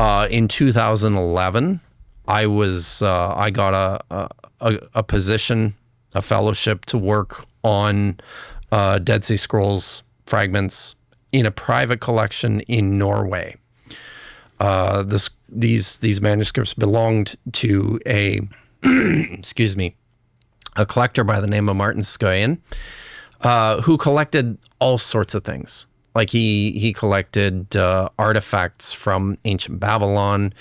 In 2011, I got a position, a fellowship to work on Dead Sea Scrolls fragments in a private collection in Norway. These manuscripts belonged to a excuse me, a collector by the name of Martin Skoyen, who collected all sorts of things. Like he collected artifacts from ancient Babylon.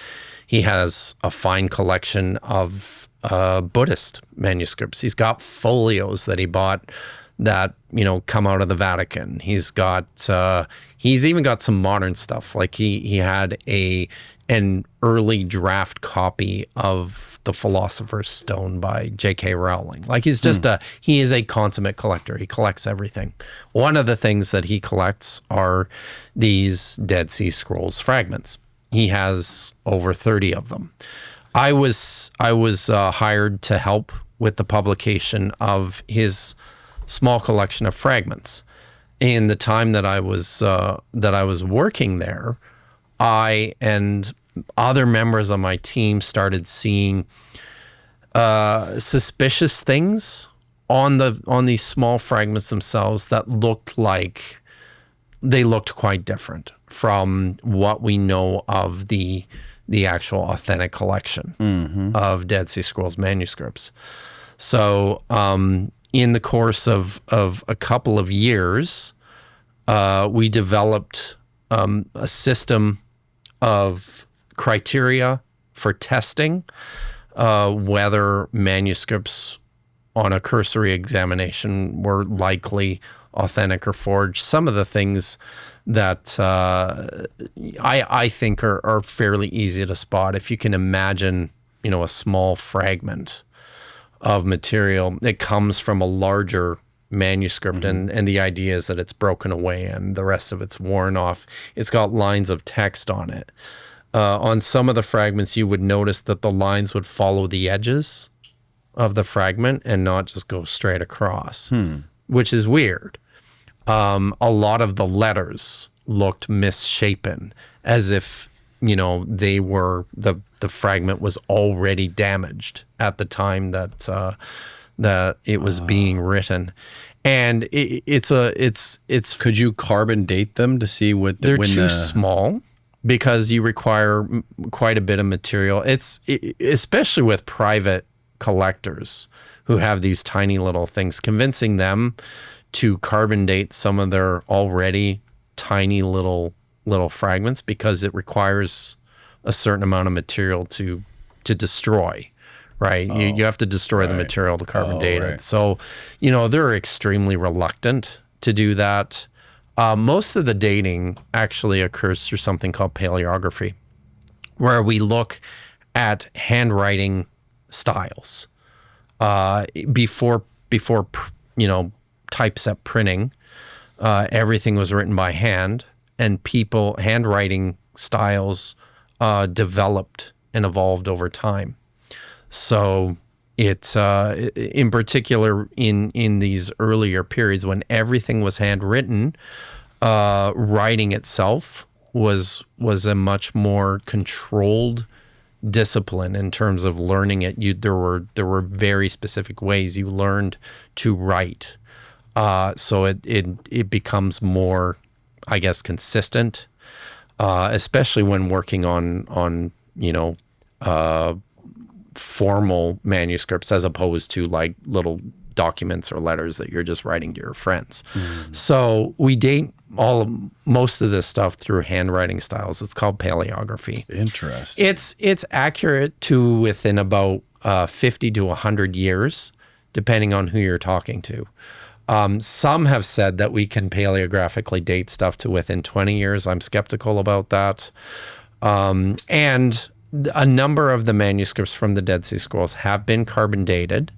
He has a fine collection of Buddhist manuscripts. He's got folios that he bought that, come out of the Vatican. He's even got some modern stuff. Like he had an early draft copy of The Philosopher's Stone by J.K. Rowling. Like he is a consummate collector. He collects everything. One of the things that he collects are these Dead Sea Scrolls fragments. He has over 30 of them. I was hired to help with the publication of his small collection of fragments. In the time that I was working there, I and other members of my team started seeing suspicious things on these small fragments themselves that looked quite different from what we know of the actual authentic collection of Dead Sea Scrolls manuscripts. So in the course of a couple of years, we developed a system of criteria for testing whether manuscripts on a cursory examination were likely authentic or forged. Some of the things that I think are fairly easy to spot. If you can imagine, a small fragment of material, it comes from a larger manuscript, and the idea is that it's broken away and the rest of it's worn off. It's got lines of text on it. On some of the fragments, you would notice that the lines would follow the edges of the fragment and not just go straight across, which is weird. A lot of the letters looked misshapen, as if, they were the fragment was already damaged at the time that it was being written. And it's could you carbon date them to see what they're too small, because you require quite a bit of material. Especially with private collectors who have these tiny little things, convincing them to carbon date some of their already tiny little fragments, because it requires a certain amount of material to destroy, right? You have to destroy the material to carbon date it. So, they're extremely reluctant to do that. Most of the dating actually occurs through something called paleography, where we look at handwriting styles. Before typeset printing, everything was written by hand, and handwriting styles developed and evolved over time. So it, in particular, in these earlier periods when everything was handwritten, writing itself was a much more controlled discipline in terms of learning it. There were very specific ways you learned to write. So it becomes more, I guess, consistent, especially when working on formal manuscripts, as opposed to like little documents or letters that you're just writing to your friends. So we date most of this stuff through handwriting styles. It's called paleography. Interesting. It's accurate to within about 50 to 100 years, depending on who you're talking to. Some have said that we can paleographically date stuff to within 20 years. I'm skeptical about that. And a number of the manuscripts from the Dead Sea Scrolls have been carbon dated.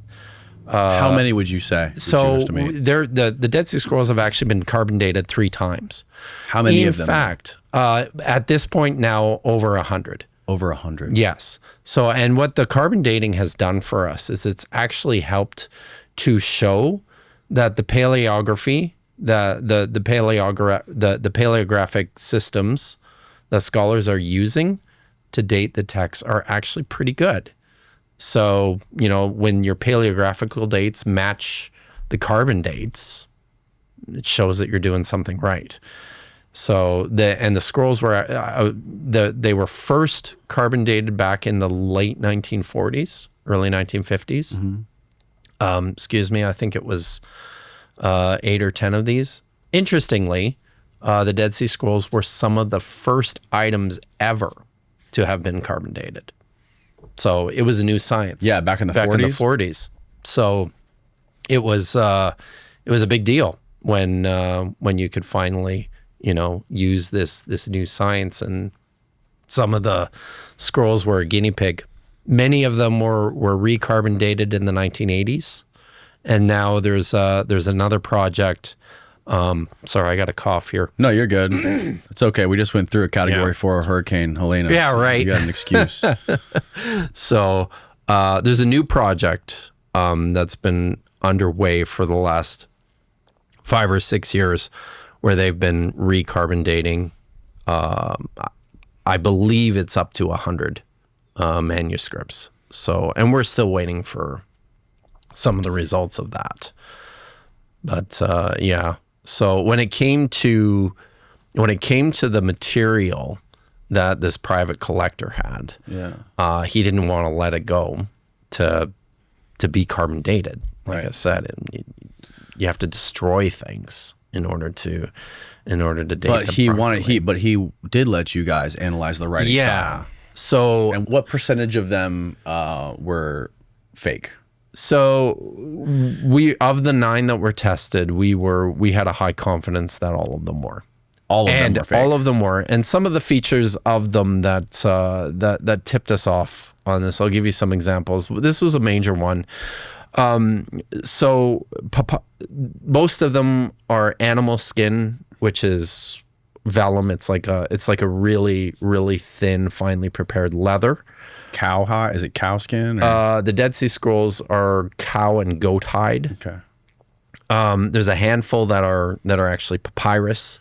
How many would you say? The Dead Sea Scrolls have actually been carbon dated 3 times. How many of them? In fact, at this point now, over 100. Over 100. Yes. So, and what the carbon dating has done for us is it's actually helped to show that the paleography, the paleographic systems that scholars are using to date the texts are actually pretty good. So, when your paleographical dates match the carbon dates, it shows that you're doing something right. So the scrolls were they were first carbon dated back in the late 1940s, early 1950s. I think it was 8 or 10 of these. Interestingly, the Dead Sea Scrolls were some of the first items ever to have been carbon dated. So it was a new science. Yeah, back in the 40s. So it was a big deal when you could finally use this new science. And some of the scrolls were a guinea pig. Many of them were recarbon dated in the 1980s, and now there's another project. Sorry, I got a cough here. No, you're good. It's okay. We just went through a Category 4 Hurricane Helena. Yeah, so right. You got an excuse. So there's a new project that's been underway for the last 5 or 6 years, where they've been recarbon dating. I believe it's up to 100 manuscripts. So, and we're still waiting for some of the results of that. But yeah. So when it came to the material that this private collector had, he didn't want to let it go to be carbon dated. Like I said, you have to destroy things in order to date. But them he did let you guys analyze the writing style. So, and what percentage of them were fake? So of the 9 that were tested, we had a high confidence that all of them were. All of them were fake. All of them were. And some of the features of them that tipped us off on this, I'll give you some examples. This was a major one. So most of them are animal skin, which is vellum. It's like a really, really thin, finely prepared leather. Cowhide? Is it cow skin? Or? The Dead Sea Scrolls are cow and goat hide. Okay. There's a handful that are actually papyrus,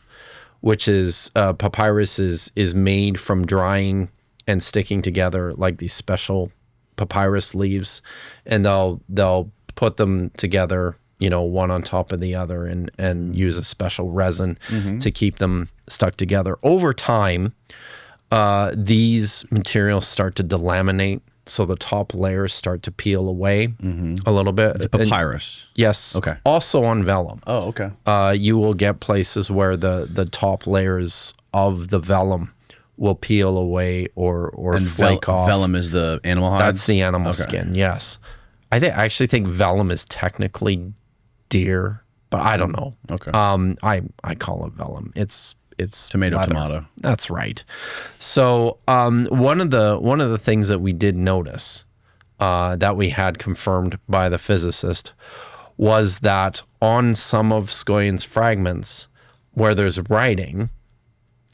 which is papyrus is made from drying and sticking together like these special papyrus leaves, and they'll put them together, one on top of the other, and use a special resin to keep them stuck together. Over time, these materials start to delaminate, so the top layers start to peel away a little bit. It's papyrus. Yes. Okay. Also on vellum. Oh, okay. You will get places where the top layers of the vellum will peel away or flake off. Vellum is the animal hide? That's the animal skin, yes. I actually think vellum is technically deer, but I don't know. Okay. I call it vellum. It's tomato. That's right. So one of the things that we did notice that we had confirmed by the physicist was that on some of Scoian's fragments where there's writing,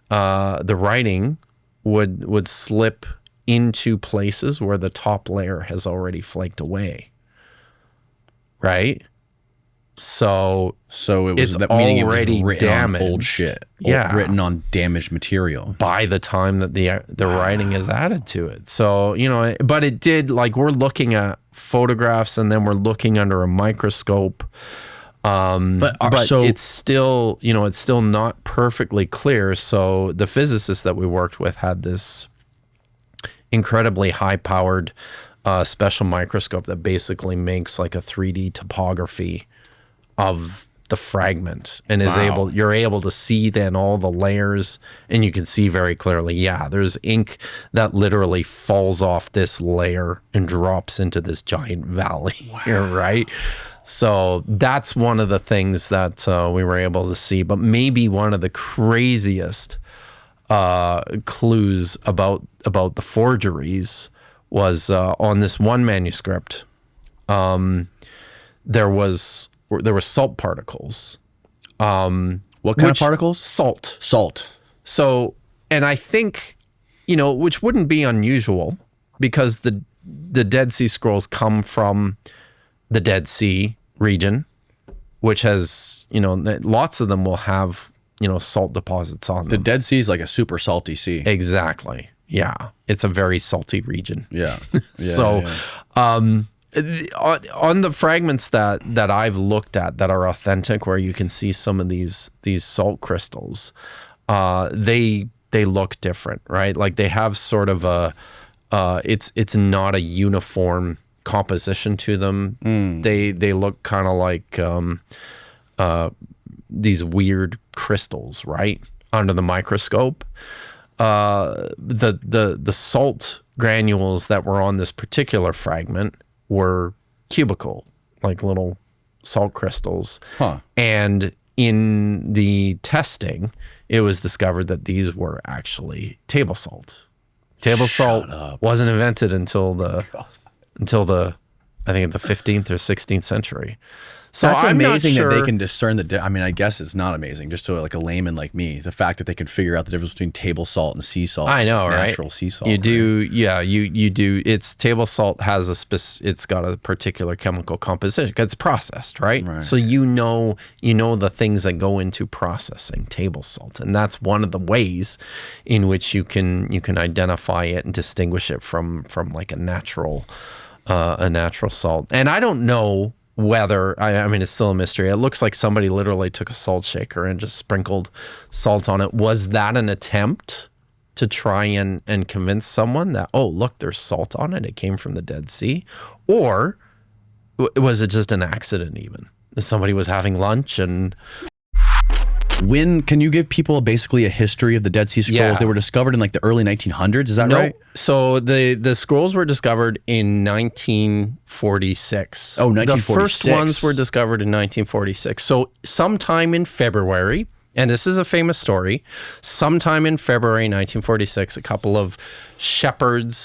the writing would slip into places where the top layer has already flaked away. Right? So it was that meaning already it was written damaged. On old shit. Yeah. Written on damaged material. By the time that the writing is added to it. So, but it did, like, we're looking at photographs and then we're looking under a microscope. But it's still, it's still not perfectly clear. So the physicist that we worked with had this incredibly high-powered special microscope that basically makes like a 3D topography of the fragment, and you're able to see then all the layers, and you can see very clearly, there's ink that literally falls off this layer and drops into this giant valley here, right? So that's one of the things that we were able to see. But maybe one of the craziest clues about the forgeries was on this one manuscript. There were salt particles. What kind of particles? Salt. So, and I think, which wouldn't be unusual because the Dead Sea Scrolls come from the Dead Sea region, which has, lots of them will have, salt deposits on them. The Dead Sea is like a super salty sea. Exactly. Yeah, it's a very salty region. Yeah. So, on the fragments that I've looked at that are authentic, where you can see some of these salt crystals, they look different, right? Like they have sort of a it's not a uniform composition to them. They look kind of like these weird crystals, right, under the microscope. The salt granules that were on this particular fragment were cubical, like little salt crystals. And in the testing, it was discovered that these were actually table salt. Table salt wasn't invented until the I think the 15th or 16th century. So That's I'm amazing not sure, that they can discern the. I mean, I guess it's not amazing. Just to like a layman like me, the fact that they can figure out the difference between table salt and sea salt. I know, right? Natural sea salt. You do, yeah. You do. It's table salt has it's got a particular chemical composition. 'Cause it's processed, right? So you know the things that go into processing table salt, and that's one of the ways in which you can identify it and distinguish it from like a natural salt. And I don't know whether, I mean, it's still a mystery. It looks like somebody literally took a salt shaker and just sprinkled salt on it. Was that an attempt to try and convince someone that, oh, look, there's salt on it, it came from the Dead Sea? Or was it just an accident even? Somebody was having lunch and... When can you give people basically a history of the Dead Sea Scrolls? Yeah. They were discovered in like the early 1900s. Is that right? So the scrolls were discovered in 1946. Oh, 1946. The first ones were discovered in 1946. So sometime in February, and this is a famous story, sometime in February 1946, a couple of shepherd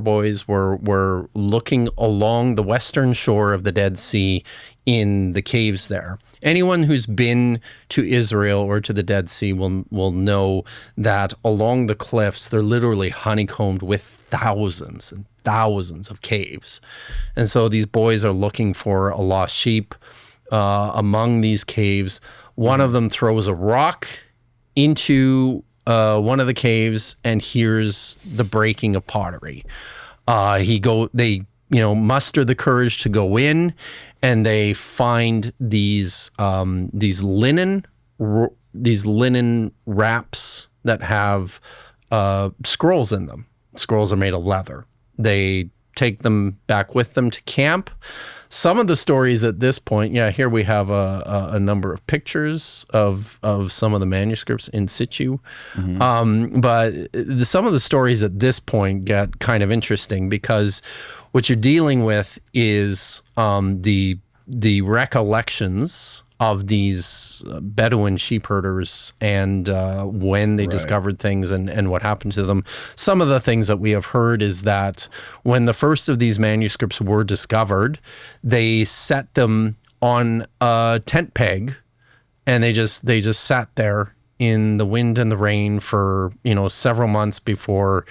boys were looking along the western shore of the Dead Sea in the caves there. Anyone who's been to Israel or to the Dead Sea will know that along the cliffs, they're literally honeycombed with thousands and thousands of caves. And so these boys are looking for a lost sheep among these caves. One of them throws a rock into one of the caves and hears the breaking of pottery. They muster the courage to go in, and they find these linen wraps that have scrolls in them. Scrolls are made of leather. They take them back with them to camp. Some of the stories at this point, here we have a number of pictures of some of the manuscripts in situ. But some of the stories at this point get kind of interesting, because what you're dealing with is the recollections of these Bedouin sheep herders and when they discovered things and what happened to them. Some of the things that we have heard is that when the first of these manuscripts were discovered, they set them on a tent peg, and they just sat there in the wind and the rain for several months before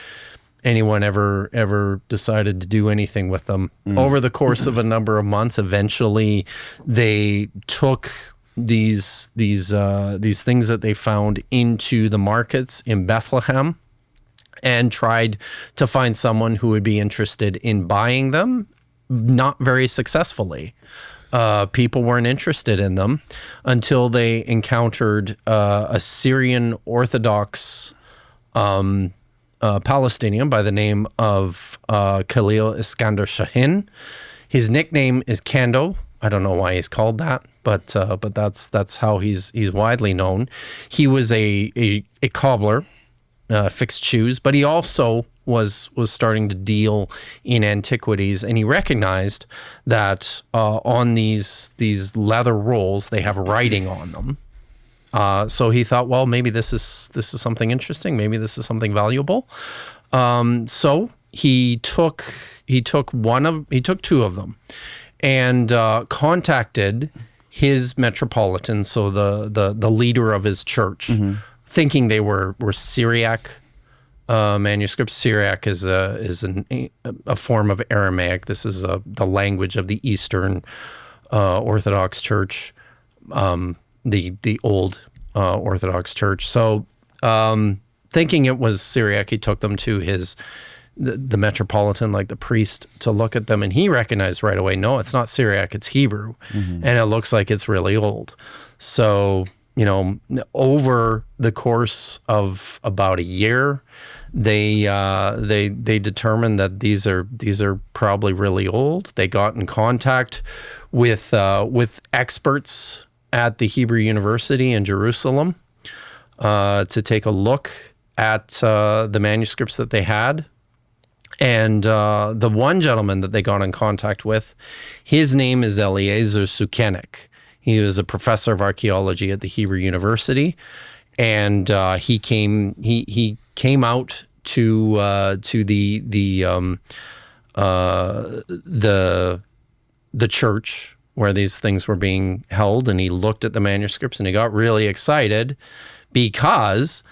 anyone ever decided to do anything with them. Over the course of a number of months, eventually they took these things that they found into the markets in Bethlehem and tried to find someone who would be interested in buying them. Not very successfully. People weren't interested in them until they encountered a Syrian Orthodox Palestinian by the name of Khalil Iskander Shahin. His nickname is Kando. I don't know why he's called that, but that's how he's widely known. He was a cobbler, fixed shoes, but he also was starting to deal in antiquities, and he recognized that on these leather rolls they have writing on them. So he thought, well, maybe this is something interesting. Maybe this is something valuable. So he took two of them and contacted his metropolitan, so the leader of his church, thinking they were Syriac manuscripts. Syriac is a form of Aramaic. This is the language of the Eastern Orthodox Church. The old Orthodox Church. So thinking it was Syriac, he took them to the metropolitan, like the priest, to look at them, and he recognized right away, no, it's not Syriac, it's Hebrew, and it looks like it's really old. So, over the course of about a year, they determined that these are probably really old. They got in contact with experts at the Hebrew University in Jerusalem to take a look at the manuscripts that they had. And the one gentleman that they got in contact with, his name is Eliezer Sukenik. He was a professor of archaeology at the Hebrew University, and he came out to the church where these things were being held, and he looked at the manuscripts, and he got really excited because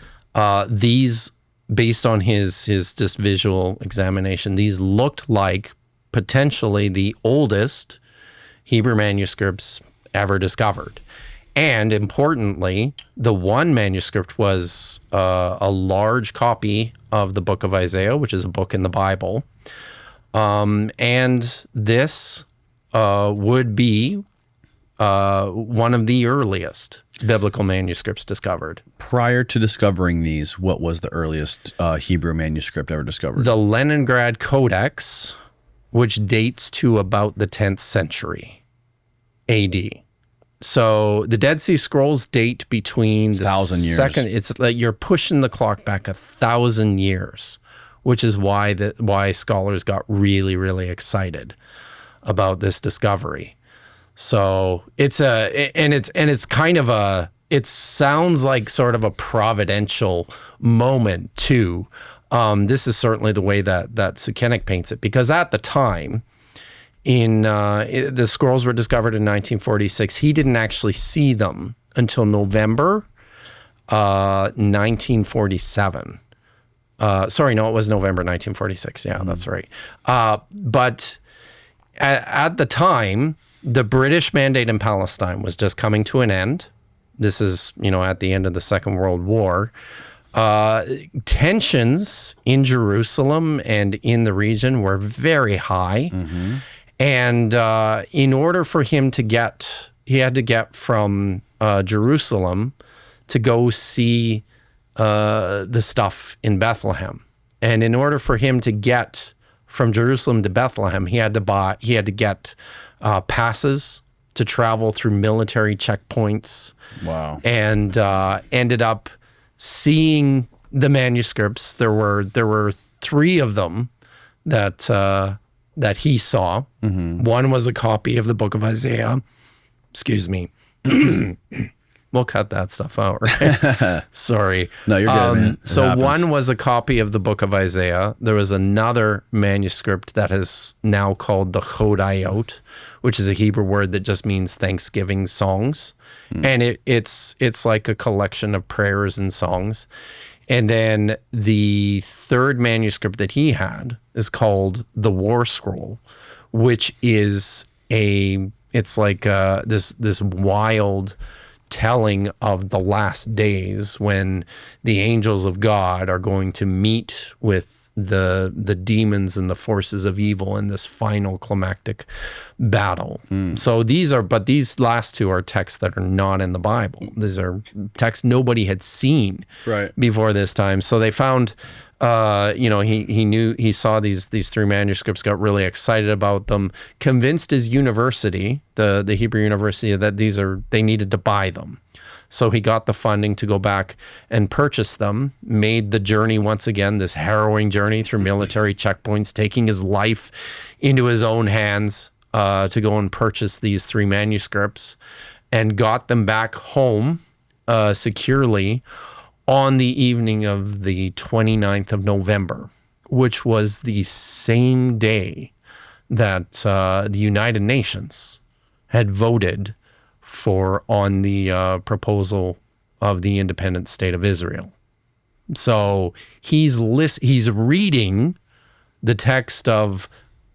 these, based on his just visual examination, these looked like potentially the oldest Hebrew manuscripts ever discovered. And importantly, the one manuscript was a large copy of the book of Isaiah, which is a book in the Bible. And this would be one of the earliest biblical manuscripts discovered. Prior to discovering these, what was the earliest Hebrew manuscript ever discovered? The Leningrad Codex, which dates to about the 10th century AD. So the Dead Sea Scrolls date between the 1,000 years. It's like you're pushing the clock back 1,000 years, which is why scholars got really, really excited about this discovery. So it sounds like sort of a providential moment too. This is certainly the way that Sukenik paints it, because at the time, the scrolls were discovered in 1946. He didn't actually see them until November 1947. Sorry, no, it was November 1946. Yeah, that's right. But at the time, the British mandate in Palestine was just coming to an end. This is, at the end of the Second World War. Tensions in Jerusalem and in the region were very high. Mm-hmm. And in order for him he had to get from Jerusalem to go see the stuff in Bethlehem. And in order for him to get from Jerusalem to Bethlehem, he had to get passes to travel through military checkpoints. Wow. And ended up seeing the manuscripts. There were 3 of them that he saw. Mm-hmm. One was a copy of the book of Isaiah. Excuse me. We'll cut that stuff out, right? Sorry. No, you're good, man. So one was a copy of the book of Isaiah. There was another manuscript that is now called the Chodayot, which is a Hebrew word that just means thanksgiving songs. And it's like a collection of prayers and songs. And then the third manuscript that he had is called the War Scroll, which is it's like this wild telling of the last days when the angels of God are going to meet with the demons and the forces of evil in this final climactic battle. So these last 2 are texts that are not in the Bible. These are texts nobody had seen before this time. So they found, he saw these 3 manuscripts, got really excited about them, convinced his university, the Hebrew University, that they needed to buy them. So he got the funding to go back and purchase them, made the journey once again, this harrowing journey through military checkpoints, taking his life into his own hands to go and purchase these 3 manuscripts, and got them back home securely on the evening of the 29th of November, which was the same day that the United Nations had voted on the proposal of the independent state of Israel. So he's reading the text of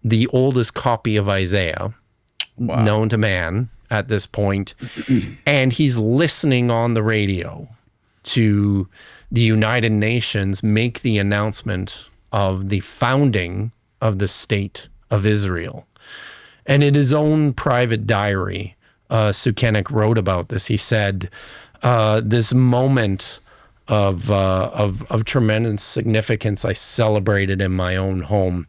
the oldest copy of Isaiah known to man at this point, and he's listening on the radio to the United Nations make the announcement of the founding of the state of Israel. And in his own private diary, Sukenik wrote about this. He said, this moment of tremendous significance I celebrated in my own home.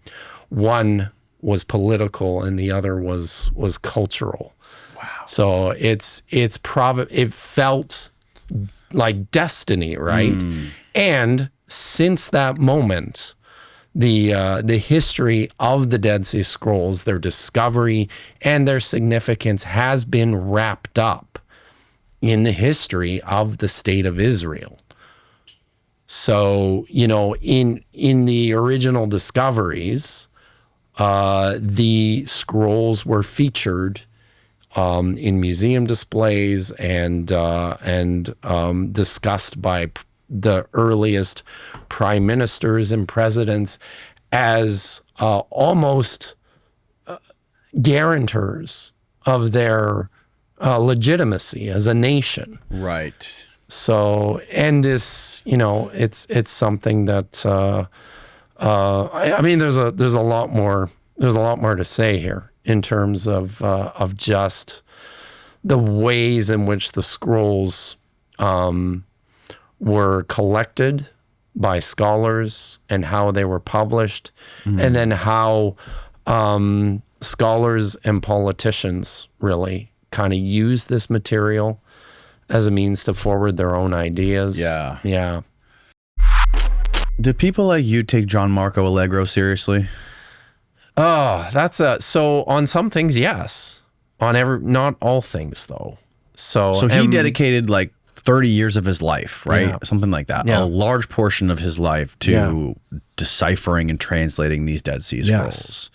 One was political and the other was cultural. Wow. So it felt like destiny, right? And since that moment, the history of the Dead Sea Scrolls, their discovery and their significance has been wrapped up in the history of the state of Israel. So, in the original discoveries, the scrolls were featured in museum displays and discussed by the earliest prime ministers and presidents as almost guarantors of their legitimacy as a nation. Right. So, and this, it's something that I mean, there's a lot more to say here in terms of just the ways in which the scrolls were collected by scholars and how they were published, and then how scholars and politicians really kind of use this material as a means to forward their own ideas. Yeah. Yeah. Do people like you take John Marco Allegro seriously? Oh, so on some things, yes. Not all things though. So he dedicated like 30 years of his life, right? Yeah. Something like that. Yeah. A large portion of his life to deciphering and translating these Dead Sea Scrolls. Yes.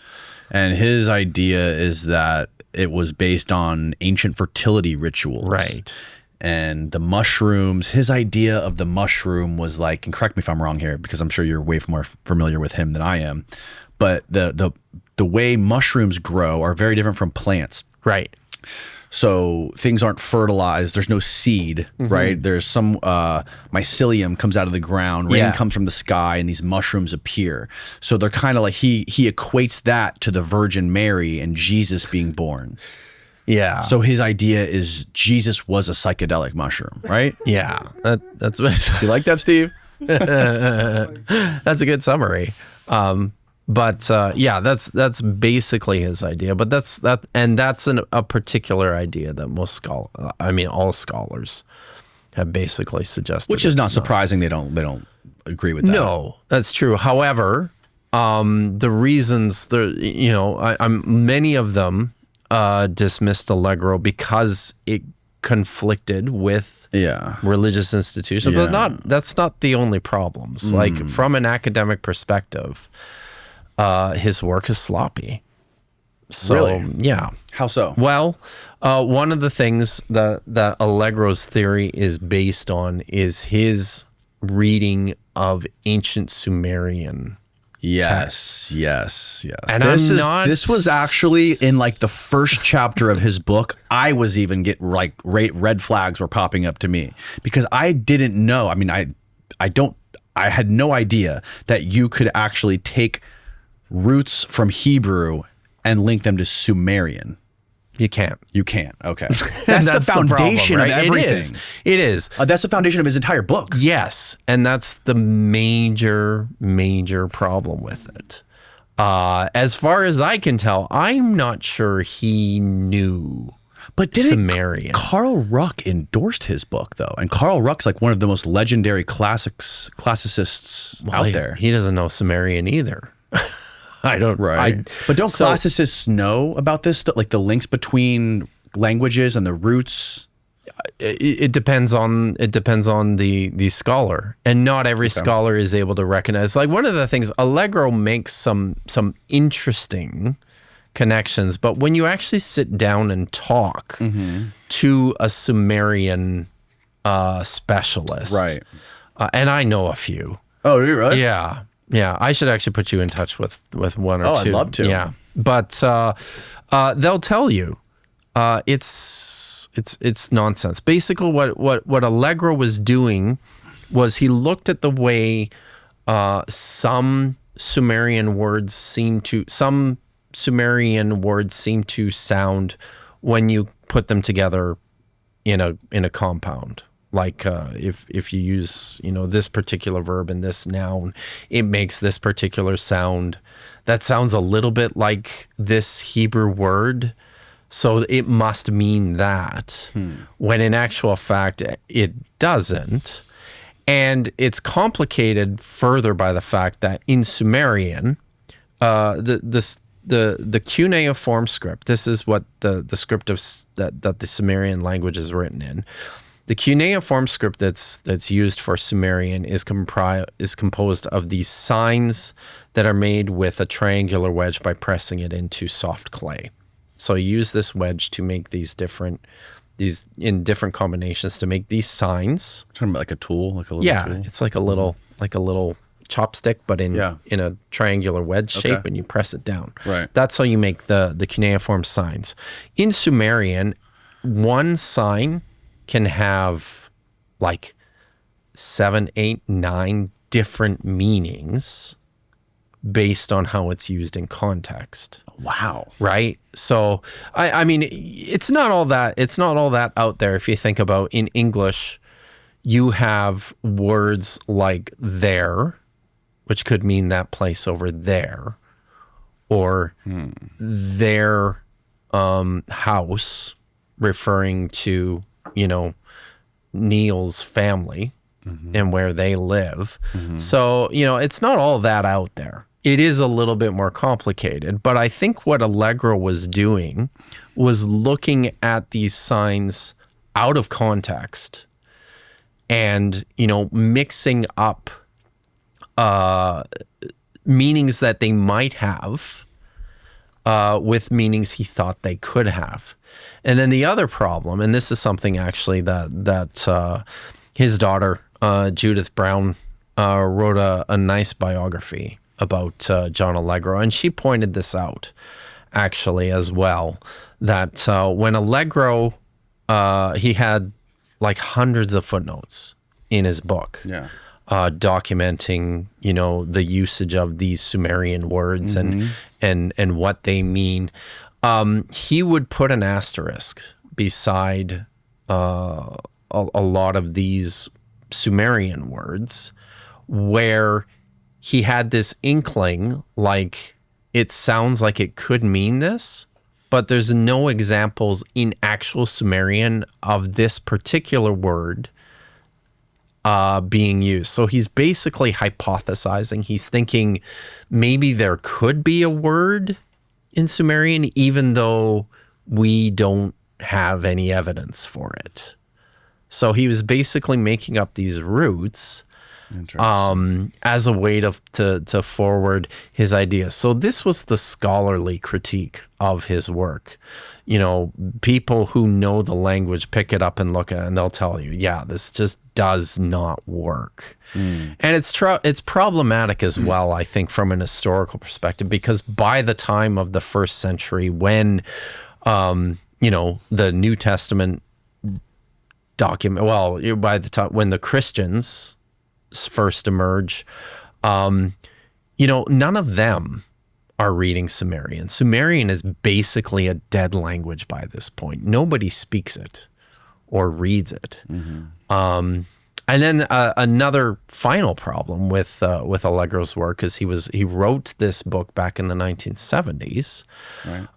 And his idea is that it was based on ancient fertility rituals. Right. And the mushrooms, his idea of the mushroom was like, and correct me if I'm wrong here, because I'm sure you're way more familiar with him than I am, but the way mushrooms grow are very different from plants. Right. So things aren't fertilized. There's no seed, right? There's some mycelium comes out of the ground, rain comes from the sky, and these mushrooms appear. So they're kind of like, he equates that to the Virgin Mary and Jesus being born. Yeah. So his idea is Jesus was a psychedelic mushroom, right? Yeah. That's You like that, Steve? that's a good summary. But that's basically his idea. But that's a particular idea that all scholars have basically suggested. Which is not surprising. They don't agree with that. No, that's true. However, the reasons many of them dismissed Allegro because it conflicted with religious institutions. But that's not the only problems. Like from an academic perspective, his work is sloppy. So, really? Yeah. How so? Well, one of the things that Allegro's theory is based on is his reading of ancient Sumerian. Yes. And this was actually in like the first chapter of his book. I was even red flags were popping up to me because I didn't know. I mean, I had no idea that you could actually take roots from Hebrew and link them to Sumerian. You can't. You can't. Okay. That's the foundation problem, right? of everything. It is. That's the foundation of his entire book. Yes. And that's the major problem with it. As far as I can tell, I'm not sure he knew Sumerian. Carl Ruck endorsed his book, though. And Carl Ruck's like one of the most legendary classicists out there. He doesn't know Sumerian either. I don't. Right. But don't classicists know about this stuff, like the links between languages and the roots? It depends on the scholar, and not every scholar is able to recognize. Like one of the things, Allegro makes some interesting connections, but when you actually sit down and talk to a Sumerian specialist, right? And I know a few. Oh, you're right. Yeah. Yeah, I should actually put you in touch with one or two. Oh, I'd love to. Yeah, but they'll tell you it's nonsense. Basically, what Allegro was doing was he looked at the way some Sumerian words seem to sound when you put them together in a compound. Like if you use this particular verb and this noun, it makes this particular sound that sounds a little bit like this Hebrew word, so it must mean that, when in actual fact it doesn't. And it's complicated further by the fact that in Sumerian, the cuneiform script, this is what the script that the Sumerian language is written in. The cuneiform script that's used for Sumerian is composed of these signs that are made with a triangular wedge by pressing it into soft clay. So you use this wedge to make these in different combinations to make these signs. Talking about like a tool, like a little tool? It's like a little chopstick, but in a triangular wedge shape, and you press it down. Right. That's how you make the cuneiform signs. In Sumerian, one sign can have like 7, 8, 9 different meanings based on how it's used in context. Wow. Right? So I mean, it's not all that out there. If you think about, in English, you have words like there, which could mean that place over there, or their house, referring to Neil's family and where they live. So, it's not all that out there. It is a little bit more complicated, but I think what Allegro was doing was looking at these signs out of context and, mixing up meanings that they might have with meanings he thought they could have. And then the other problem, and this is something actually that his daughter, Judith Brown, wrote a nice biography about John Allegro, and she pointed this out actually as well, that when Allegro, he had like hundreds of footnotes in his book, documenting the usage of these Sumerian words and what they mean. He would put an asterisk beside a lot of these Sumerian words where he had this inkling, like it sounds like it could mean this, but there's no examples in actual Sumerian of this particular word being used. So he's basically hypothesizing. He's thinking maybe there could be a word in Sumerian, even though we don't have any evidence for it. So he was basically making up these roots as a way to forward his ideas. So this was the scholarly critique of his work. People who know the language pick it up and look at it, and they'll tell you, yeah, this just does not work. And it's problematic as well, I think, from an historical perspective, because by the time of the 1st century, when the New Testament document, by the time when the Christians first emerge, none of them are reading Sumerian. Sumerian is basically a dead language by this point. Nobody speaks it or reads it. And then another final problem with Allegro's work is he wrote this book back in the 1970s, right.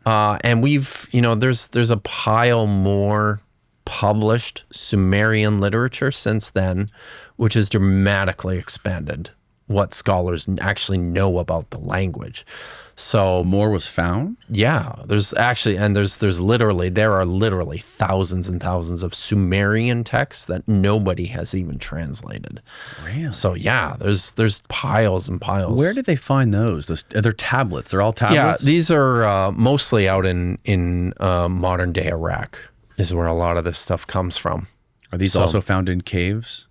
And there's a pile more published Sumerian literature since then, which has dramatically expanded what scholars actually know about the language. So more was found? Yeah, there are literally thousands and thousands of Sumerian texts that nobody has even translated. Really? So yeah, there's piles and piles. Where did they find those? They're tablets. They're all tablets? Yeah, these are mostly out in modern day Iraq is where a lot of this stuff comes from. Are these also found in caves?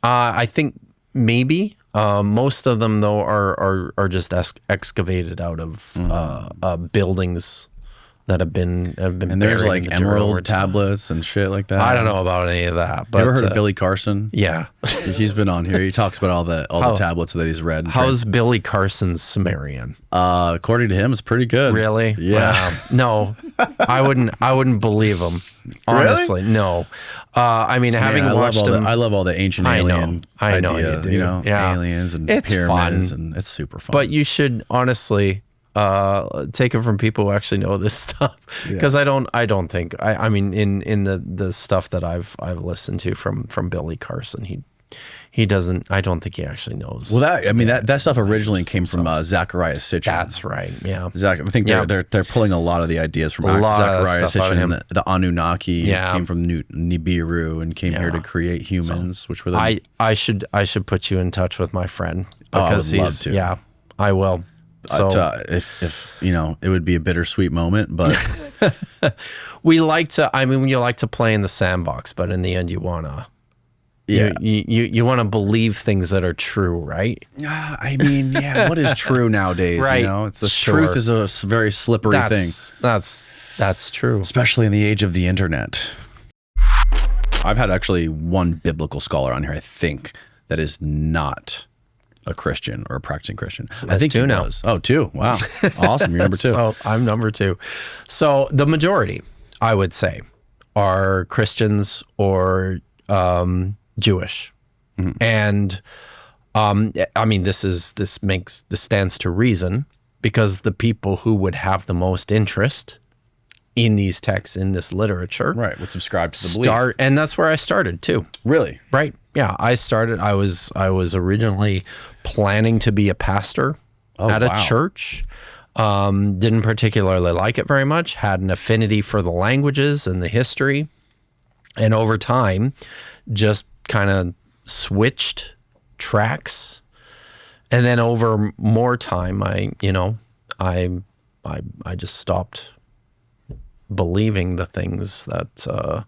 I think maybe. Most of them, though, are just excavated out of buildings that have been And there's buried like in the dirt over emerald time. tablets and shit like that. I don't know about any of that, but Ever heard of Billy Carson? yeah. He's been on here. He talks about all the tablets that he's read. How's Billy Carson's Sumerian? According to him, it's pretty good. Really? Yeah. No, I wouldn't believe him. Honestly, no. I mean, having watched him, I love all the ancient alien I know idea, you do. Yeah. aliens and It's pyramids, fun. and it's super fun. but you should honestly take it from people who actually know this stuff, because I don't think I mean in the stuff that I've listened to from Billy Carson, he doesn't, I don't think he actually knows. Well, that stuff originally came from Zachariah Sitchin. That's right. Yeah. I think they're pulling a lot of the ideas from Zachariah Sitchin. The Anunnaki came from Nibiru and came here to create humans, which were the I should put you in touch with my friend, I because would love to. Yeah, I will. So if it would be a bittersweet moment, but we like to. I mean, you like to play in the sandbox, but in the end, you wanna. Yeah, you want to believe things that are true, right? I mean, what is true nowadays? Right. You know, truth is a very slippery thing. That's true, especially in the age of the internet. I've had actually one biblical scholar on here, I think, that is not a Christian or a practicing Christian. I think two he now. was. Oh, two. Wow. Awesome. You're number two. So I'm number two. So the majority, I would say, are Christians or Jewish. And I mean, this stands to reason, because the people who would have the most interest in these texts, in this literature, right, would subscribe to the belief. And that's where I started too. Really? Right. Yeah. I was originally planning to be a pastor at a church. Didn't particularly like it very much, had an affinity for the languages and the history. And over time, just kind of switched tracks. And then over more time, I just stopped believing the things that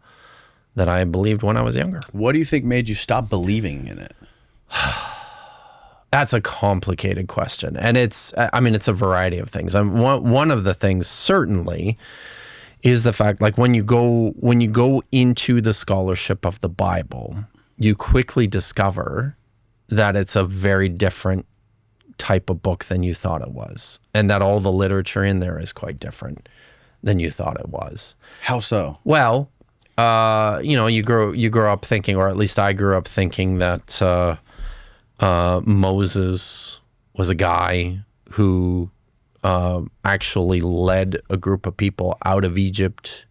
I believed when I was younger. What do you think made you stop believing in it? That's a complicated question, and it's a variety of things. One of the things certainly is the fact, like when you go into the scholarship of the Bible, you quickly discover that it's a very different type of book than you thought it was, and that all the literature in there is quite different than you thought it was. How so? Well, you grow up thinking, or at least I grew up thinking, that Moses was a guy who actually led a group of people out of Egypt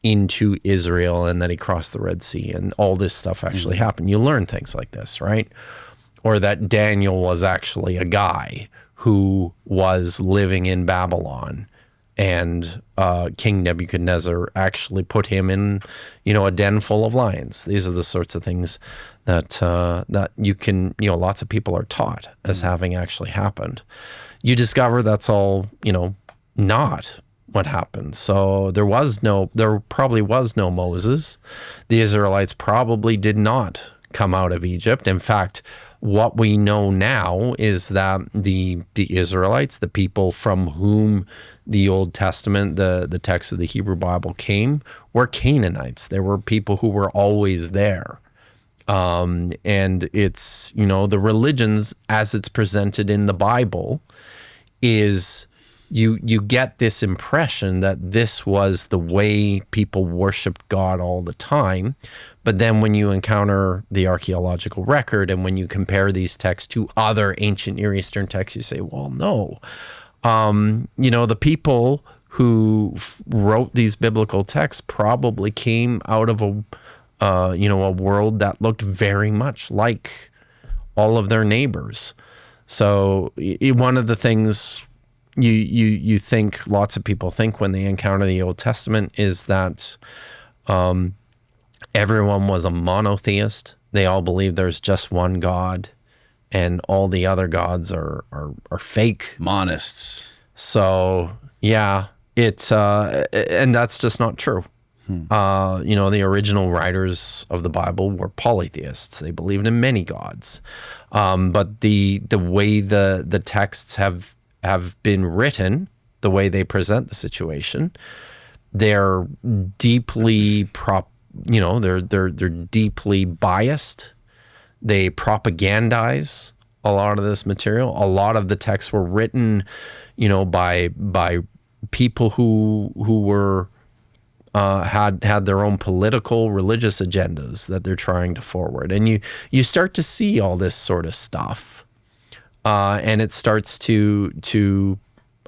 into Israel, and that he crossed the Red Sea, and all this stuff actually happened. You learn things like this, right? Or that Daniel was actually a guy who was living in Babylon, and King Nebuchadnezzar actually put him in, a den full of lions. These are the sorts of things that you can, lots of people are taught as having actually happened. You discover that's all, not what happened. So there probably was no Moses. The Israelites probably did not come out of Egypt. In fact, what we know now is that the Israelites, the people from whom the Old Testament, the text of the Hebrew Bible came, were Canaanites. There were people who were always there. And it's, the religions as it's presented in the Bible is you get this impression that this was the way people worshiped God all the time. But then when you encounter the archaeological record, and when you compare these texts to other ancient Near Eastern texts, you say, well, no. The people who wrote these biblical texts probably came out of a world that looked very much like all of their neighbors. So one of the things you think, lots of people think when they encounter the Old Testament, is that everyone was a monotheist. They all believe there's just one God, and all the other gods are fake. Monists. So yeah, it's and that's just not true. The original writers of the Bible were polytheists. They believed in many gods, but the way the texts have been written the way they present the situation. They're deeply they're deeply biased. They propagandize a lot of this material. A lot of the texts were written, by people who were had their own political, religious agendas that they're trying to forward, and you start to see all this sort of stuff, and it starts to,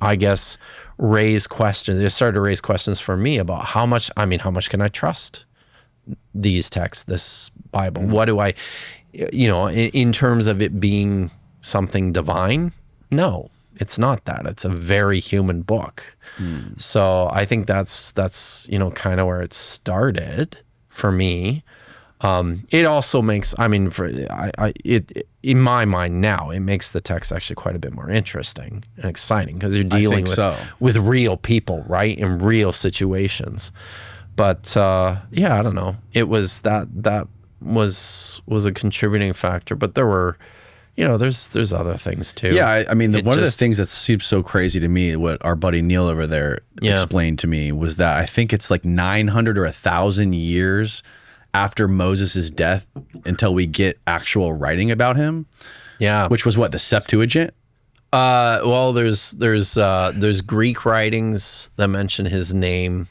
I guess, raise questions. It started to raise questions for me about how much can I trust these texts, this Bible? What do I, in terms of it being something divine? No, it's not that. It's a very human book. So I think that's kind of where it started for me. It also makes, in my mind now, it makes the text actually quite a bit more interesting and exciting, because you're dealing with real people, right, in real situations. But I don't know. It was that was a contributing factor, but there were, there's other things too. Yeah, one of the things that seems so crazy to me, what our buddy Neil over there explained to me, was that I think it's like 900 or 1,000 years after Moses' death until we get actual writing about him. Yeah. Which was what, the Septuagint? Well, there's Greek writings that mention his name.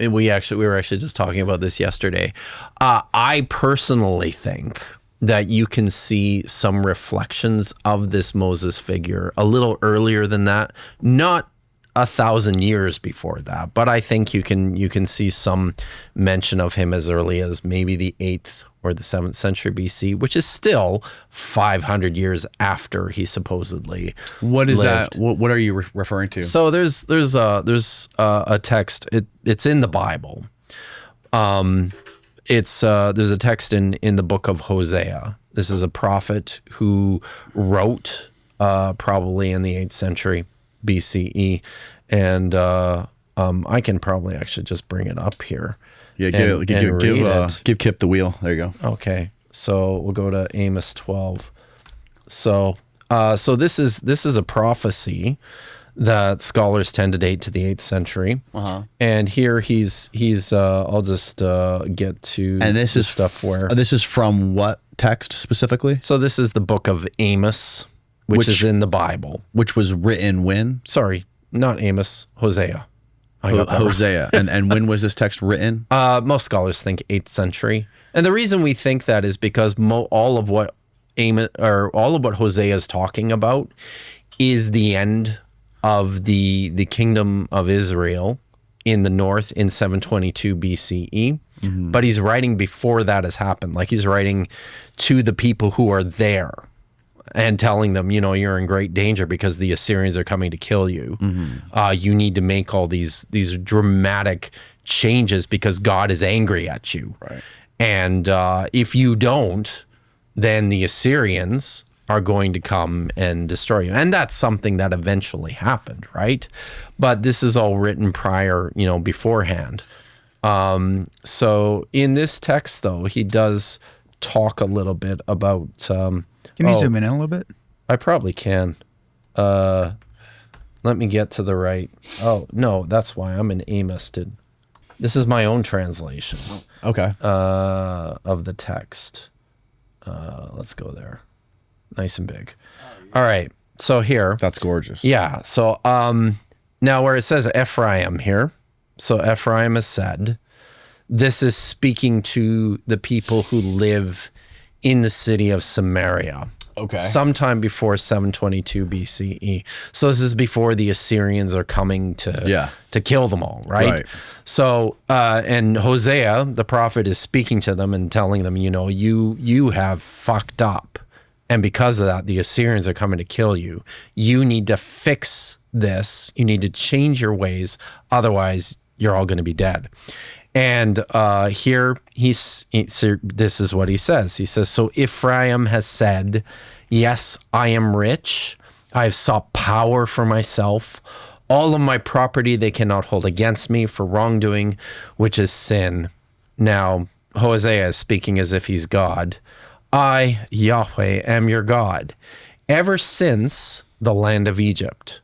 And we were actually just talking about this yesterday. I personally think that you can see some reflections of this Moses figure a little earlier than that, not 1,000 years before that, but I think you can see some mention of him as early as maybe the 8th or the 7th century BC, which is still 500 years after he supposedly What is lived. that? What are you referring to? So there's a text. It's in the Bible. There's a text in the book of Hosea. This is a prophet who wrote probably in the 8th century BCE, and I can probably actually just bring it up here. Yeah, give Kipp the wheel. There you go. Okay, so we'll go to Amos 12. So this is a prophecy that scholars tend to date to the 8th century. And here he's I'll just get to this is from what text specifically? So this is the book of Amos, which is in the Bible. Which was written when? Sorry, not Amos, Hosea. Hosea. And when was this text written? Most scholars think 8th century. And the reason we think that is because all of what Hosea is talking about is the end of the kingdom of Israel in the north in 722 BCE. But he's writing before that has happened. Like, he's writing to the people who are there and telling them, you're in great danger because the Assyrians are coming to kill you. You need to make all these dramatic changes because God is angry at you. Right. And if you don't, then the Assyrians are going to come and destroy you. And that's something that eventually happened, right? But this is all written prior, beforehand. So in this text, though, he does talk a little bit about... Can you zoom in a little bit? I probably can. Let me get to the right... Oh, no, that's why I'm in Amos, dude. This is my own translation. Okay. Of the text. Let's go there. Nice and big. All right. So here. That's gorgeous. Yeah. So now where it says Ephraim here. So Ephraim has said, this is speaking to the people who live in the city of Samaria. Okay. Sometime before 722 BCE. So this is before the Assyrians are coming to kill them all, right? So, and Hosea, the prophet, is speaking to them and telling them, you have fucked up. And because of that, the Assyrians are coming to kill you. You need to fix this. You need to change your ways. Otherwise, you're all going to be dead. And here, this is what he says. He says, so Ephraim has said, yes, I am rich. I have sought power for myself. All of my property they cannot hold against me for wrongdoing, which is sin. Now, Hosea is speaking as if he's God. I, Yahweh, am your God. Ever since the land of Egypt,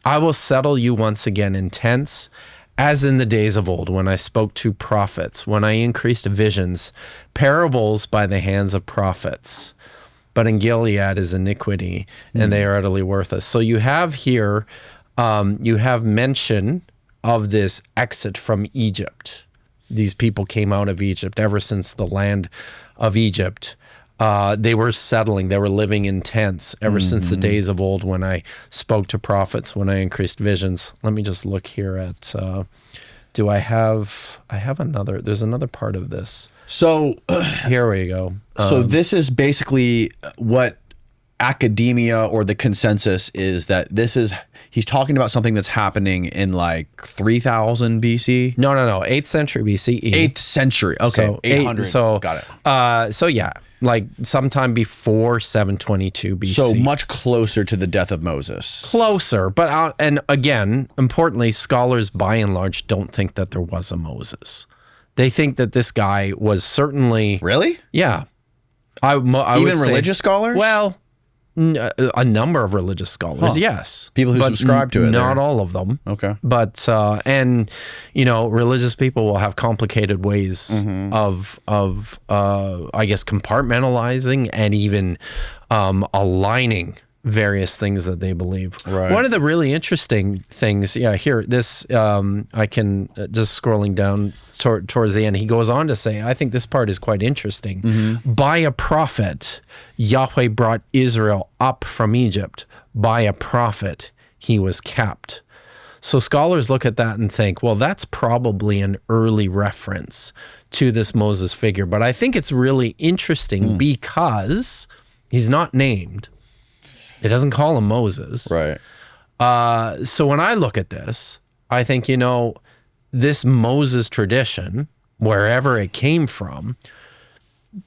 I will settle you once again in tents, as in the days of old, when I spoke to prophets, when I increased visions, parables by the hands of prophets. But in Gilead is iniquity, and they are utterly worthless. So you have here, you have mention of this exit from Egypt. These people came out of Egypt. Ever since the land of Egypt, they were settling. They were living in tents ever since the days of old, when I spoke to prophets, when I increased visions. Let me just look here at, do I have another, there's another part of this. So Here we go. So this is basically what academia or the consensus is, that he's talking about something that's happening in like 3000 BC. No, 8th century BCE. 8th century. Okay. So 800. Got it. So yeah, like sometime before 722 BC. So much closer to the death of Moses. Closer, but and again, importantly, scholars by and large don't think that there was a Moses. They think that this guy was certainly... Really? Yeah. I Even would say, religious scholars? Well, a number of religious scholars, yes. People who subscribe to it. Not all of them. Okay. But, and, religious people will have complicated ways of I guess, compartmentalizing and even aligning various things that they believe. Right. One of the really interesting things, here, this, I can, just scrolling down towards the end, he goes on to say, I think this part is quite interesting. By a prophet, Yahweh brought Israel up from Egypt. By a prophet, he was kept. So scholars look at that and think, well, that's probably an early reference to this Moses figure. But I think it's really interesting because he's not named. It doesn't call him Moses. Right. So when I look at this, I think, this Moses tradition, wherever it came from,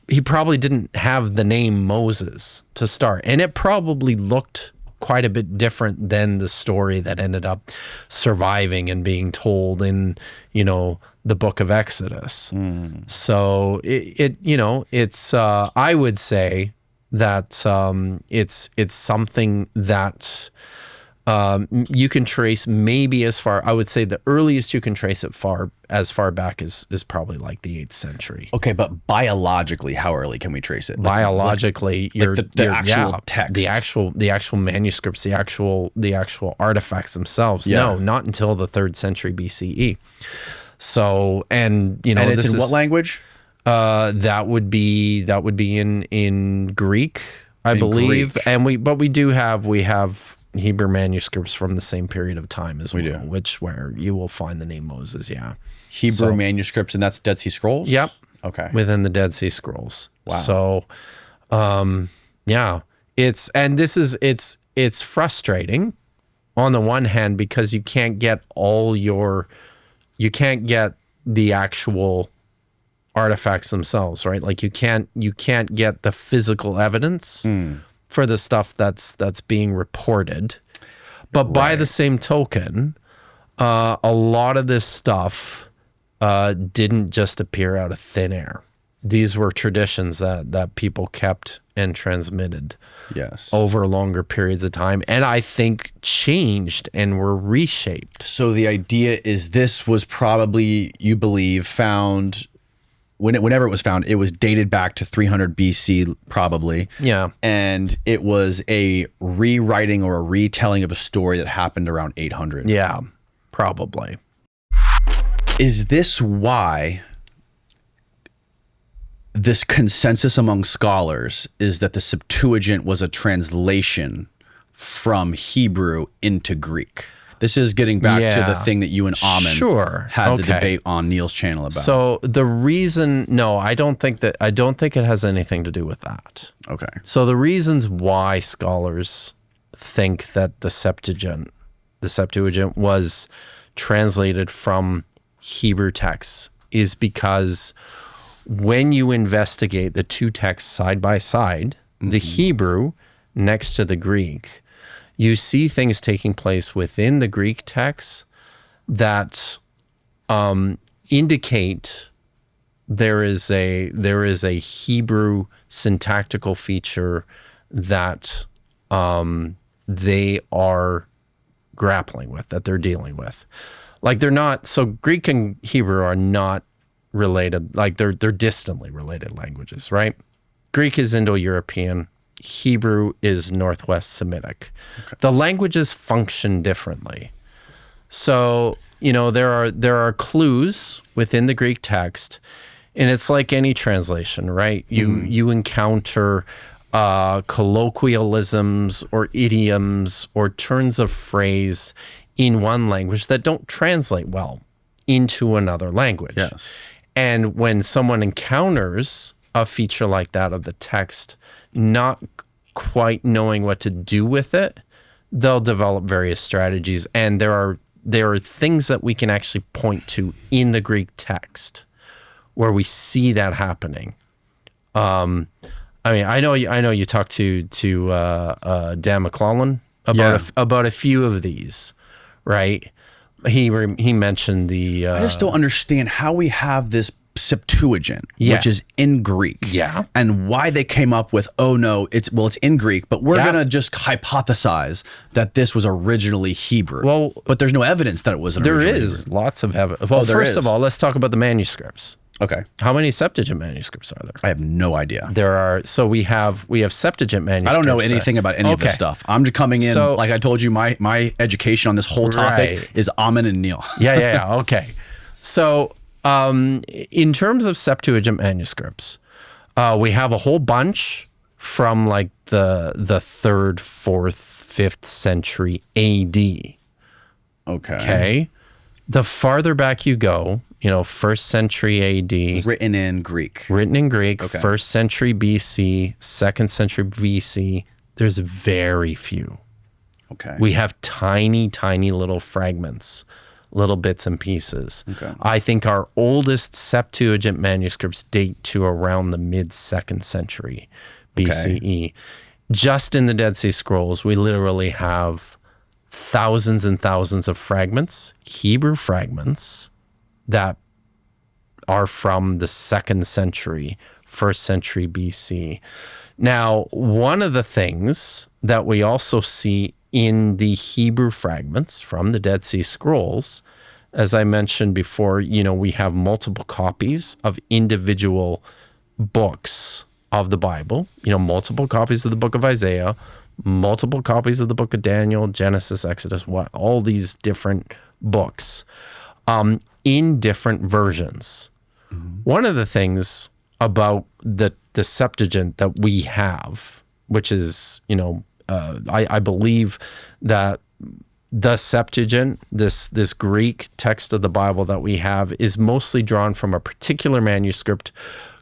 he probably didn't have the name Moses to start. And it probably looked quite a bit different than the story that ended up surviving and being told in, the book of Exodus. So it's I would say that it's something that you can trace maybe as far, I would say the earliest you can trace it as far back is probably like the 8th century. Okay, but biologically, how early can we trace it? Biologically, the actual text, the actual manuscripts, the actual artifacts themselves. Yeah. No, not until the 3rd century BCE. So, and it's in what language? That would be in Greek, I believe. Greek. And we have Hebrew manuscripts from the same period of time as well, where you will find the name Moses. Yeah. Hebrew manuscripts, and that's Dead Sea Scrolls? Yep. Okay. Within the Dead Sea Scrolls. Wow. So, it's frustrating on the one hand, because you can't get the actual artifacts themselves, right? Like you can't get the physical evidence for the stuff that's being reported. But by the same token, a lot of this stuff didn't just appear out of thin air. These were traditions that people kept and transmitted over longer periods of time, and I think changed and were reshaped. So the idea is this was probably, you believe, found... Whenever it was found, it was dated back to 300 BC, probably. Yeah. And it was a rewriting or a retelling of a story that happened around 800. Yeah, probably. Is this why this consensus among scholars is that the Septuagint was a translation from Hebrew into Greek? This is getting back to the thing that you and Amin had the debate on Neil's channel about. So the reason, no, I don't think it has anything to do with that. Okay. So the reasons why scholars think that the Septuagint was translated from Hebrew texts is because when you investigate the two texts side by side, the Hebrew next to the Greek, you see things taking place within the Greek text that indicate there is a Hebrew syntactical feature that they are grappling with, that they're dealing with. Like they're not, so Greek and Hebrew are not related, like they're distantly related languages, right? Greek is Indo-European, Hebrew is Northwest Semitic. Okay. The languages function differently. So, there are clues within the Greek text, and it's like any translation, right? You encounter colloquialisms or idioms or turns of phrase in one language that don't translate well into another language. Yes. And when someone encounters a feature like that of the text, not quite knowing what to do with it, they'll develop various strategies. And there are things that we can actually point to in the Greek text where we see that happening. I know you talked to Dan McClellan about a few of these, right? He mentioned the. I just don't understand how we have this Septuagint, which is in Greek, and why they came up with, it's in Greek, but we're gonna just hypothesize that this was originally Hebrew. Well, but there's no evidence that it was. There is lots of evidence. Well, first of all, let's talk about the manuscripts. Okay. How many Septuagint manuscripts are there? I have no idea. There are. So we have Septuagint manuscripts. I don't know anything about any of this stuff. I'm just coming in. Like I told you, my education on this whole topic is Amen and Neil. Yeah. Okay. So in terms of Septuagint manuscripts, we have a whole bunch from like the 3rd, 4th, 5th century AD. Okay. The farther back you go, 1st century AD. Written in Greek. Okay. 1st century BC, 2nd century BC. There's very few. Okay. We have tiny, tiny little fragments, little bits and pieces. Okay. I think our oldest Septuagint manuscripts date to around the mid-2nd century BCE. Just in the Dead Sea Scrolls, we literally have thousands and thousands of fragments, Hebrew fragments, that are from the 2nd century, 1st century BC. Now, one of the things that we also see in the Hebrew fragments from the Dead Sea Scrolls, as I mentioned before, we have multiple copies of individual books of the Bible, multiple copies of the book of Isaiah, multiple copies of the book of Daniel, Genesis, Exodus, all these different books. In different versions. Mm-hmm. One of the things about the Septuagint that we have, which is, I believe that the Septuagint, this Greek text of the Bible that we have, is mostly drawn from a particular manuscript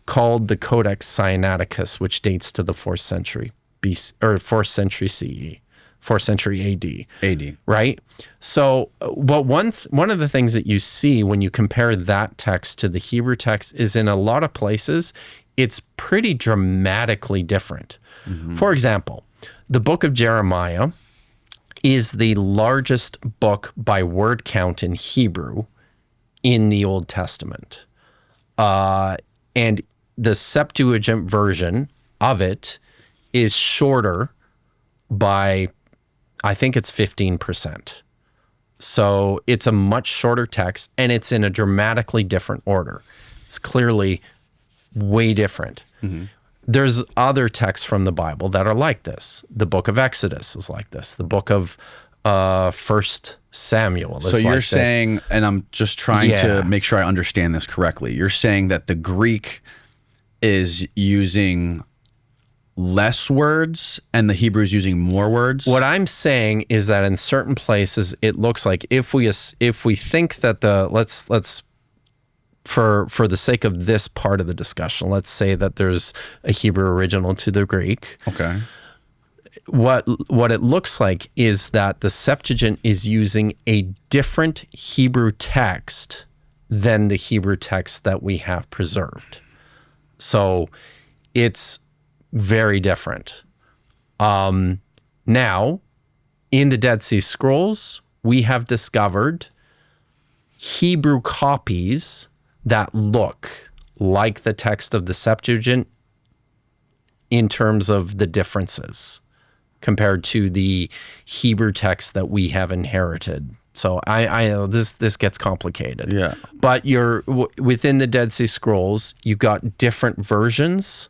called the Codex Sinaiticus, which dates to the 4th century BC, or 4th century CE. 4th century AD. Right? So, but one of the things that you see when you compare that text to the Hebrew text is in a lot of places, it's pretty dramatically different. Mm-hmm. For example, the book of Jeremiah is the largest book by word count in Hebrew in the Old Testament. And the Septuagint version of it is shorter by, I think it's 15%. So it's a much shorter text, and it's in a dramatically different order. It's clearly way different. Mm-hmm. There's other texts from the Bible that are like this. The book of Exodus is like this. The book of 1 Samuel is so you're like saying, this. And I'm just trying to make sure I understand this correctly. You're saying that the Greek is using less words and the Hebrew is using more words? What I'm saying is that in certain places, it looks like if we think that let's for the sake of this part of the discussion, let's say that there's a Hebrew original to the Greek. Okay. What it looks like is that the Septuagint is using a different Hebrew text than the Hebrew text that we have preserved. So it's very different. Now, in the Dead Sea Scrolls, we have discovered Hebrew copies that look like the text of the Septuagint in terms of the differences. compared to the Hebrew text that we have inherited. So I know this gets complicated. Yeah. But within the Dead Sea Scrolls, you've got different versions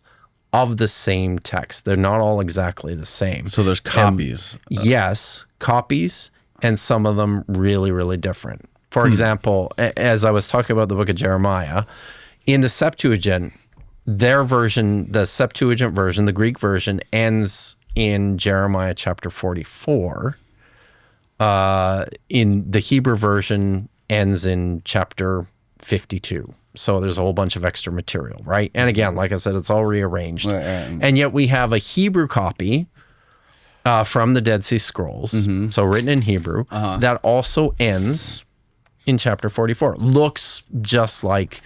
of the same text. They're not all exactly the same. So there's copies. Yes, copies, and some of them really, really different. For example, as I was talking about the book of Jeremiah, in the Septuagint, their version, the Septuagint version, the Greek version, ends in Jeremiah chapter 44. In the Hebrew version, ends in chapter 52. So there's a whole bunch of extra material, right? And again, like I said, it's all rearranged. And yet we have a Hebrew copy from the Dead Sea Scrolls, so written in Hebrew, that also ends in chapter 44. Looks just like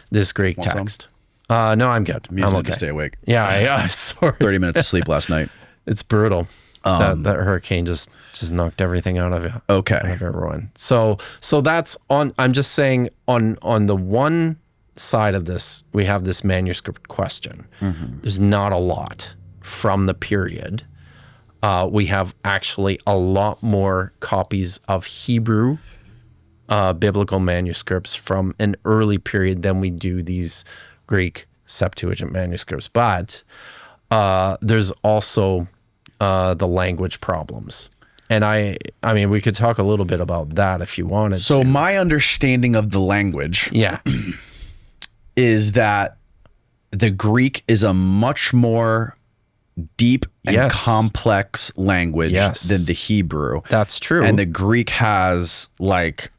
this Greek text. No, I'm good. I'm using it to stay awake. Yeah, sorry. 30 minutes of sleep last night. It's brutal. That hurricane just knocked everything out of you. Okay. Out of everyone. So that's on. I'm just saying on the one side of this, we have this manuscript question. There's not a lot from the period. We have actually a lot more copies of Hebrew biblical manuscripts from an early period than we do these Greek Septuagint manuscripts. But there's also the language problems. And I mean, we could talk a little bit about that if you wanted So to. my understanding of the language is that the Greek is a much more deep and complex language than the Hebrew. That's true. And the Greek has like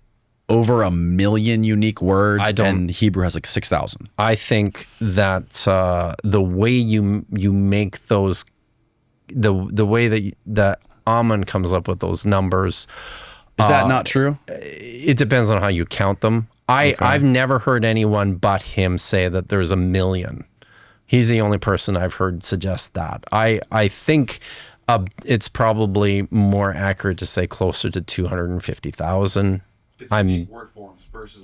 over 1 million unique words, and Hebrew has like 6,000. I think that the way you make those, the way that Ammon comes up with those numbers, is that not true? It depends on how you count them. I've never heard anyone but him say that there's 1 million. He's the only person I've heard suggest that. I think it's probably more accurate to say closer to 250,000. Word forms versus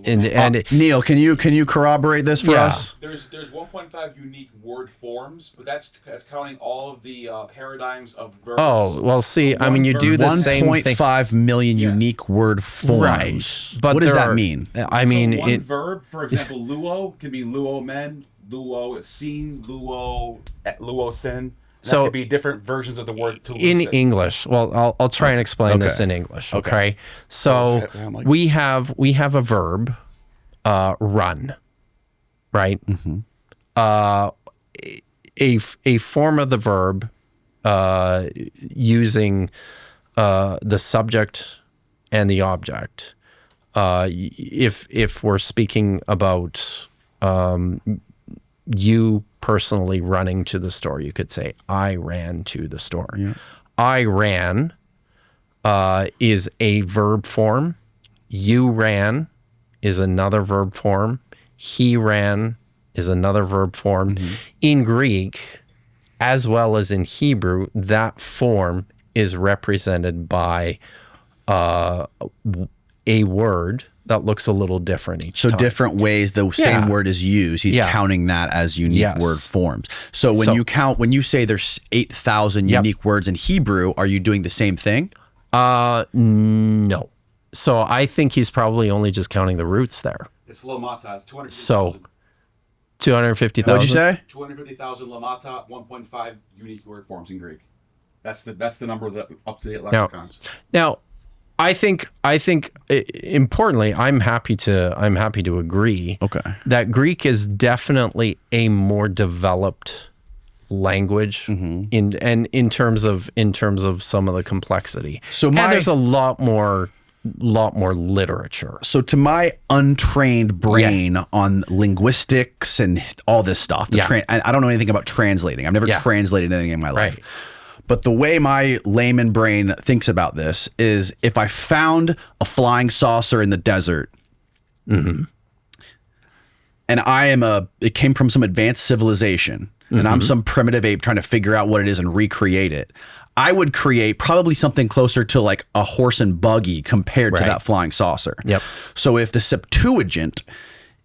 Neil, can you corroborate this for us? There's 1.5 unique word forms, but that's counting all of the paradigms of verbs. Oh, well, see, I mean, you do the same thing. 1.5 million unique word forms. Right. But what does that mean? I mean, one verb, for example, luo can be luo men, luo seen, luo thin. So that could be different versions of the word to in English. Well, I'll try and explain this in English. Okay. So we have a verb, run, right? A form of the verb using the subject and the object. If we're speaking about you personally running to the store, you could say, I ran to the store. Yeah. I ran is a verb form. You ran is another verb form. He ran is another verb form. In Greek, as well as in Hebrew, that form is represented by a word that looks a little different each time. So different ways the same word is used. He's counting that as unique word forms. So when you say there's 8,000 unique words in Hebrew, are you doing the same thing? No. So I think he's probably only just counting the roots there. It's lamata. It's 250,000. So 250,000. What'd you say? 250,000 lamata, 1.5 unique word forms in Greek. That's the number of the up-to-date lexicons. Now I think importantly, I'm happy to agree that Greek is definitely a more developed language in terms of some of the complexity. And there's a lot more literature. So to my untrained brain on linguistics and all this stuff, I don't know anything about translating. I've never translated anything in my life. Right. But the way my layman brain thinks about this is if I found a flying saucer in the desert and it came from some advanced civilization and I'm some primitive ape trying to figure out what it is and recreate it, I would create probably something closer to like a horse and buggy compared to that flying saucer. Yep. So if the Septuagint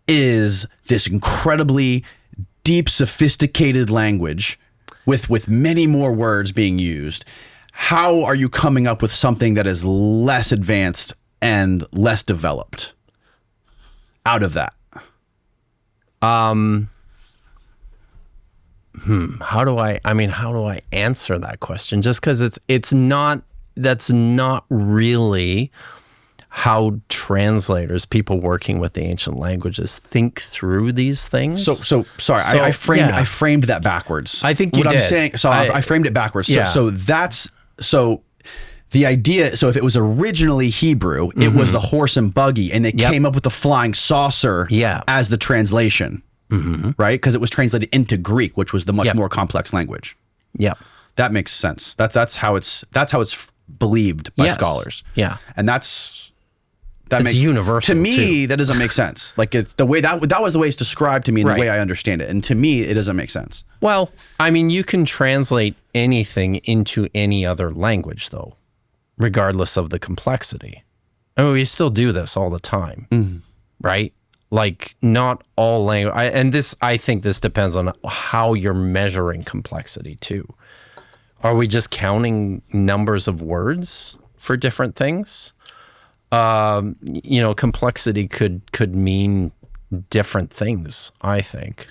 is this incredibly deep, sophisticated language with many more words being used, how are you coming up with something that is less advanced and less developed out of that? How do I answer that question? Just because that's not really how translators, people working with the ancient languages, think through these things. So sorry, I framed that backwards. I think you what did. I'm saying. So I framed it backwards. Yeah. So the idea. So if it was originally Hebrew, it was the horse and buggy, and they came up with the flying saucer as the translation, right? Because it was translated into Greek, which was the much more complex language. Yeah, that makes sense. That's how it's believed by scholars. Yeah, and that it's makes universal to me. too. That doesn't make sense. Like it's the way that was the way it's described to me, and the way I understand it. And to me, it doesn't make sense. Well, I mean, you can translate anything into any other language, though, regardless of the complexity. I mean, we still do this all the time, right? Like, not all language, I think this depends on how you're measuring complexity too. Are we just counting numbers of words for different things? Complexity could mean different things, I think.